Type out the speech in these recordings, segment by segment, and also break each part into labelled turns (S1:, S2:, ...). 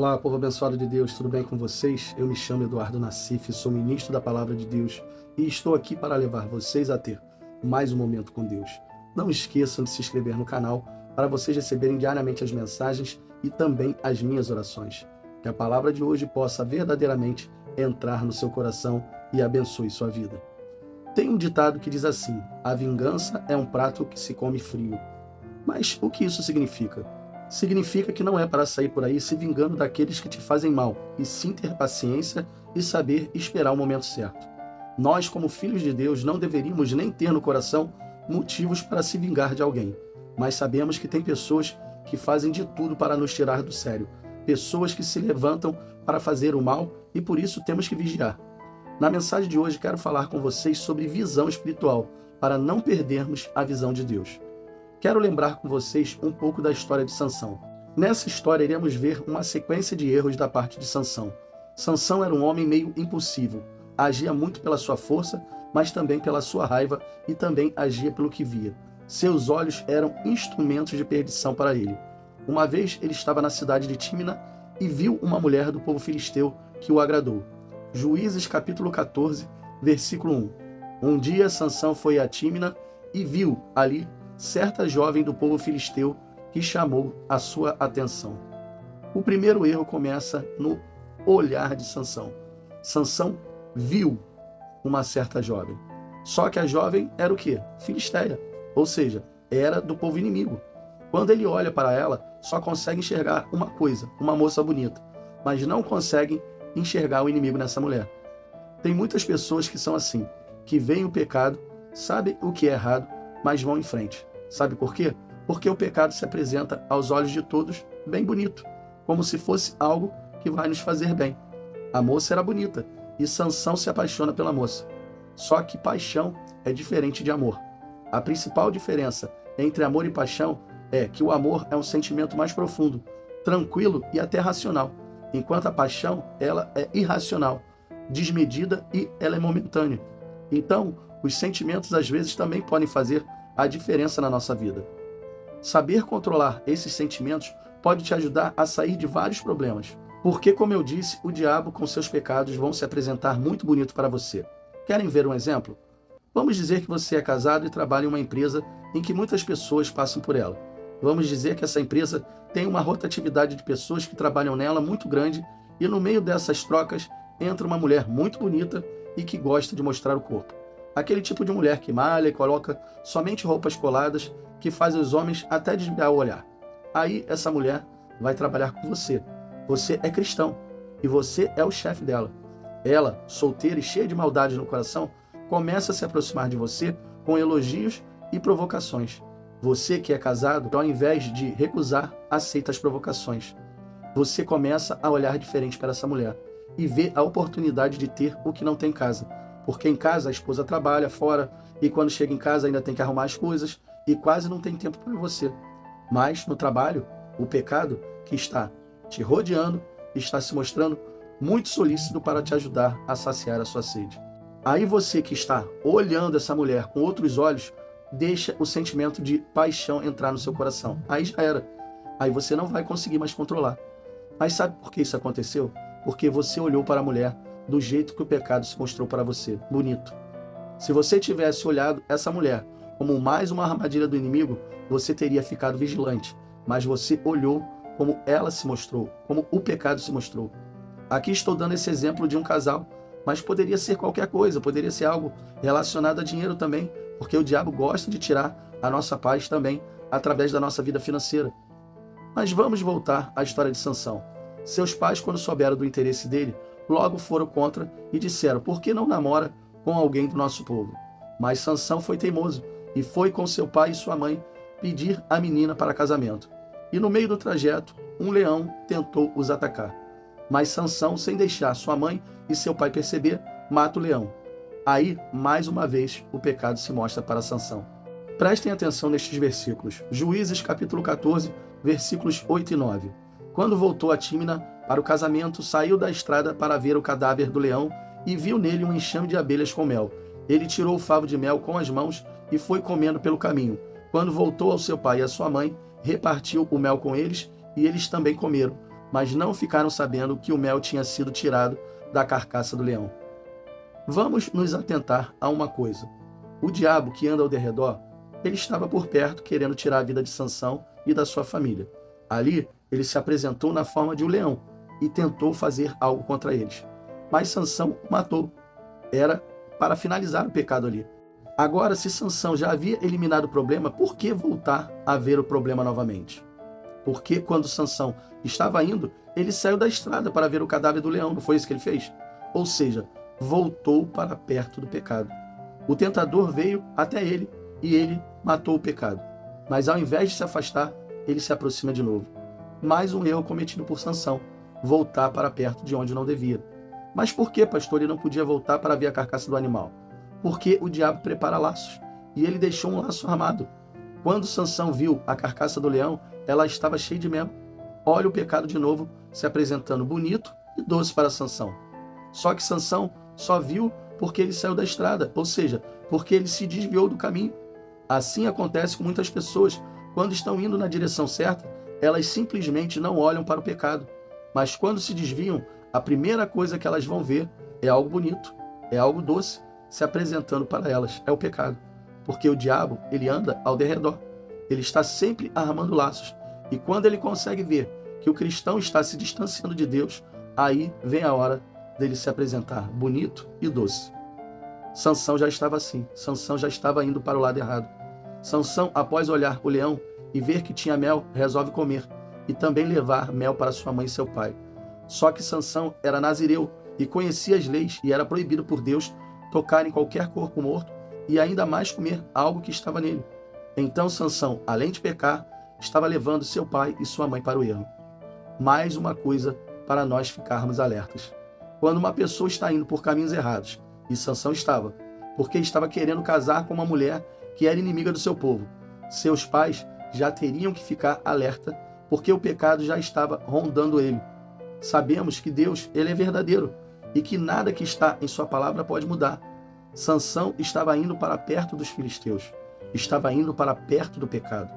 S1: Olá, povo abençoado de Deus, tudo bem com vocês? Eu me chamo Eduardo Nassif, sou ministro da Palavra de Deus e estou aqui para levar vocês a ter mais um momento com Deus. Não esqueçam de se inscrever no canal para vocês receberem diariamente as mensagens e também as minhas orações. Que a palavra de hoje possa verdadeiramente entrar no seu coração e abençoe sua vida. Tem um ditado que diz assim: a vingança é um prato que se come frio. Mas o que isso significa? Significa que não é para sair por aí se vingando daqueles que te fazem mal, e sim ter paciência e saber esperar o momento certo. Nós, como filhos de Deus, não deveríamos nem ter no coração motivos para se vingar de alguém, mas sabemos que tem pessoas que fazem de tudo para nos tirar do sério, pessoas que se levantam para fazer o mal e por isso temos que vigiar. Na mensagem de hoje quero falar com vocês sobre visão espiritual, para não perdermos a visão de Deus. Quero lembrar com vocês um pouco da história de Sansão. Nessa história iremos ver uma sequência de erros da parte de Sansão. Sansão era um homem meio impulsivo, agia muito pela sua força, mas também pela sua raiva e também agia pelo que via. Seus olhos eram instrumentos de perdição para ele. Uma vez ele estava na cidade de Tímina e viu uma mulher do povo filisteu que o agradou. Juízes capítulo 14, versículo 1. Um dia Sansão foi a Tímina e viu ali certa jovem do povo filisteu que chamou a sua atenção. O primeiro erro começa no olhar de Sansão. Sansão viu uma certa jovem. Só que a jovem era o quê? Filisteia, ou seja, era do povo inimigo. Quando ele olha para ela, só consegue enxergar uma coisa, uma moça bonita, mas não consegue enxergar o inimigo nessa mulher. Tem muitas pessoas que são assim, que veem o pecado, sabem o que é errado, mas vão em frente. Sabe por quê? Porque o pecado se apresenta aos olhos de todos bem bonito, como se fosse algo que vai nos fazer bem. A moça era bonita e Sansão se apaixona pela moça. Só que paixão é diferente de amor. A principal diferença entre amor e paixão é que o amor é um sentimento mais profundo, tranquilo e até racional, enquanto a paixão ela é irracional, desmedida e ela é momentânea. Então, os sentimentos às vezes também podem fazer a diferença na nossa vida. Saber controlar esses sentimentos pode te ajudar a sair de vários problemas. Porque, como eu disse, o diabo com seus pecados vão se apresentar muito bonito para você. Querem ver um exemplo? Vamos dizer que você é casado e trabalha em uma empresa em que muitas pessoas passam por ela. Vamos dizer que essa empresa tem uma rotatividade de pessoas que trabalham nela muito grande e no meio dessas trocas entra uma mulher muito bonita e que gosta de mostrar o corpo. Aquele tipo de mulher que malha e coloca somente roupas coladas que faz os homens até desviar o olhar. Aí essa mulher vai trabalhar com você. Você é cristão e você é o chefe dela. Ela, solteira e cheia de maldade no coração, começa a se aproximar de você com elogios e provocações. Você que é casado, ao invés de recusar, aceita as provocações. Você começa a olhar diferente para essa mulher e vê a oportunidade de ter o que não tem em casa. Porque em casa a esposa trabalha fora e quando chega em casa ainda tem que arrumar as coisas e quase não tem tempo para você. Mas no trabalho, o pecado que está te rodeando está se mostrando muito solícito para te ajudar a saciar a sua sede. Aí você que está olhando essa mulher com outros olhos, deixa o sentimento de paixão entrar no seu coração. Aí já era. Aí você não vai conseguir mais controlar. Mas sabe por que isso aconteceu? Porque você olhou para a mulher do jeito que o pecado se mostrou para você, bonito. Se você tivesse olhado essa mulher como mais uma armadilha do inimigo, você teria ficado vigilante, mas você olhou como ela se mostrou, como o pecado se mostrou. Aqui estou dando esse exemplo de um casal, mas poderia ser qualquer coisa, poderia ser algo relacionado a dinheiro também, porque o diabo gosta de tirar a nossa paz também através da nossa vida financeira. Mas vamos voltar à história de Sansão. Seus pais, quando souberam do interesse dele, logo foram contra e disseram: por que não namora com alguém do nosso povo? Mas Sansão foi teimoso e foi com seu pai e sua mãe pedir a menina para casamento. E no meio do trajeto, um leão tentou os atacar. Mas Sansão, sem deixar sua mãe e seu pai perceber, mata o leão. Aí, mais uma vez, o pecado se mostra para Sansão. Prestem atenção nestes versículos. Juízes capítulo 14, versículos 8 e 9. Quando voltou a Tímina para o casamento, saiu da estrada para ver o cadáver do leão e viu nele um enxame de abelhas com mel. Ele tirou o favo de mel com as mãos e foi comendo pelo caminho. Quando voltou ao seu pai e à sua mãe, repartiu o mel com eles e eles também comeram. mas não ficaram sabendo que o mel tinha sido tirado da carcaça do leão. Vamos nos atentar a uma coisa. O diabo que anda ao derredor, ele estava por perto querendo tirar a vida de Sansão e da sua família. Ali, ele se apresentou na forma de um leão e tentou fazer algo contra eles. Mas Sansão o matou. Era para finalizar o pecado ali. Agora, se Sansão já havia eliminado o problema, por que voltar a ver o problema novamente? Porque quando Sansão estava indo, ele saiu da estrada para ver o cadáver do leão, não foi isso que ele fez? Ou seja, voltou para perto do pecado. O tentador veio até ele e ele matou o pecado. Mas ao invés de se afastar, ele se aproxima de novo. Mais um erro cometido por Sansão, voltar para perto de onde não devia. Mas por que, pastor, ele não podia voltar para ver a carcaça do animal? Porque o diabo prepara laços, e ele deixou um laço armado. Quando Sansão viu a carcaça do leão, ela estava cheia de mel. Olha o pecado de novo, se apresentando bonito e doce para Sansão. Só que Sansão só viu porque ele saiu da estrada, ou seja, porque ele se desviou do caminho. Assim acontece com muitas pessoas. Quando estão indo na direção certa, elas simplesmente não olham para o pecado. Mas quando se desviam, a primeira coisa que elas vão ver é algo bonito, é algo doce, se apresentando para elas. É o pecado. Porque o diabo, ele anda ao derredor. Ele está sempre armando laços. E quando ele consegue ver que o cristão está se distanciando de Deus, aí vem a hora dele se apresentar bonito e doce. Sansão já estava assim. Sansão já estava indo para o lado errado. Sansão, após olhar o leão e ver que tinha mel, resolve comer e também levar mel para sua mãe e seu pai. Só que Sansão era nazireu e conhecia as leis e era proibido por Deus tocar em qualquer corpo morto e ainda mais comer algo que estava nele. Então Sansão, além de pecar, estava levando seu pai e sua mãe para o erro. Mais uma coisa para nós ficarmos alertas. Quando uma pessoa está indo por caminhos errados, e Sansão estava, porque estava querendo casar com uma mulher que era inimiga do seu povo, seus pais já teriam que ficar alerta, porque o pecado já estava rondando ele. Sabemos que Deus, ele é verdadeiro e que nada que está em sua palavra pode mudar. Sansão estava indo para perto dos filisteus, estava indo para perto do pecado.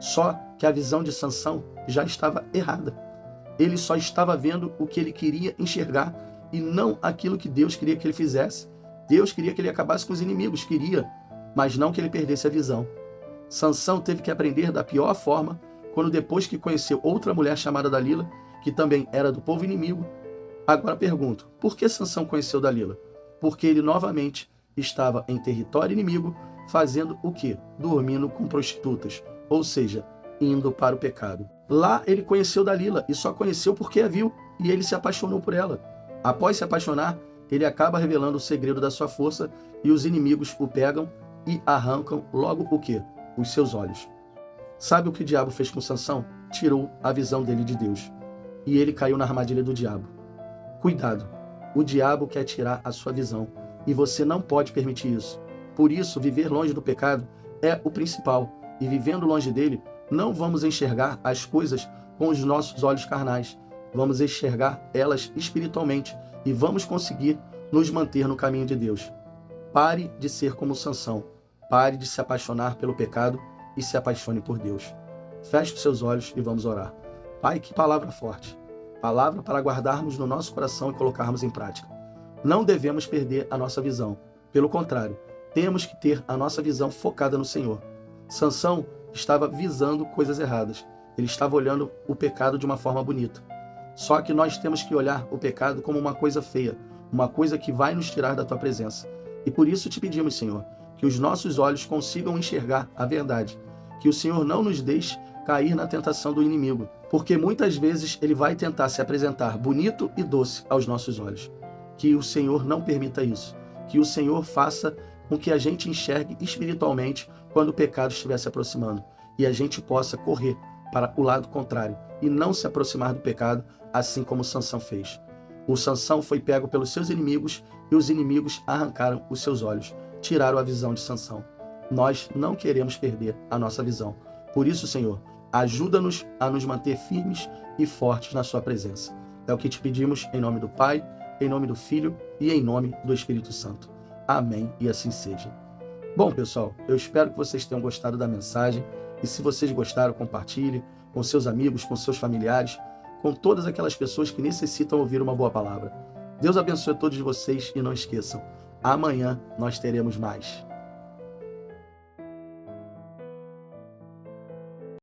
S1: Só que a visão de Sansão já estava errada. Ele só estava vendo o que ele queria enxergar e não aquilo que Deus queria que ele fizesse. Deus queria que ele acabasse com os inimigos, queria, mas não que ele perdesse a visão. Sansão teve que aprender da pior forma quando depois que conheceu outra mulher chamada Dalila, que também era do povo inimigo. Agora pergunto, por que Sansão conheceu Dalila? Porque ele novamente estava em território inimigo, fazendo o quê? Dormindo com prostitutas, ou seja, indo para o pecado. Lá ele conheceu Dalila e só conheceu porque a viu e ele se apaixonou por ela. Após se apaixonar, ele acaba revelando o segredo da sua força e os inimigos o pegam e arrancam logo o quê? Os seus olhos. Sabe o que o diabo fez com Sansão? Tirou a visão dele de Deus. E ele caiu na armadilha do diabo. Cuidado, o diabo quer tirar a sua visão e você não pode permitir isso. Por isso, viver longe do pecado é o principal. E vivendo longe dele, não vamos enxergar as coisas com os nossos olhos carnais. Vamos enxergar elas espiritualmente e vamos conseguir nos manter no caminho de Deus. Pare de ser como Sansão. Pare de se apaixonar pelo pecado e se apaixone por Deus. Feche os seus olhos e vamos orar. Pai, que palavra forte. Palavra para guardarmos no nosso coração e colocarmos em prática. Não devemos perder a nossa visão. Pelo contrário, temos que ter a nossa visão focada no Senhor. Sansão estava visando coisas erradas. Ele estava olhando o pecado de uma forma bonita. Só que nós temos que olhar o pecado como uma coisa feia, uma coisa que vai nos tirar da Tua presença. E por isso te pedimos, Senhor, que os nossos olhos consigam enxergar a verdade, que o Senhor não nos deixe cair na tentação do inimigo, porque muitas vezes ele vai tentar se apresentar bonito e doce aos nossos olhos. Que o Senhor não permita isso, que o Senhor faça com que a gente enxergue espiritualmente quando o pecado estiver se aproximando e a gente possa correr para o lado contrário e não se aproximar do pecado, assim como Sansão fez. O Sansão foi pego pelos seus inimigos e os inimigos arrancaram os seus olhos, tiraram a visão de Sansão. Nós não queremos perder a nossa visão. Por isso, Senhor, ajuda-nos a nos manter firmes e fortes na sua presença. É o que te pedimos em nome do Pai, em nome do Filho e em nome do Espírito Santo. Amém e assim seja. Bom, pessoal, eu espero que vocês tenham gostado da mensagem e se vocês gostaram, compartilhe com seus amigos, com seus familiares, com todas aquelas pessoas que necessitam ouvir uma boa palavra. Deus abençoe todos vocês e não esqueçam, amanhã nós teremos mais.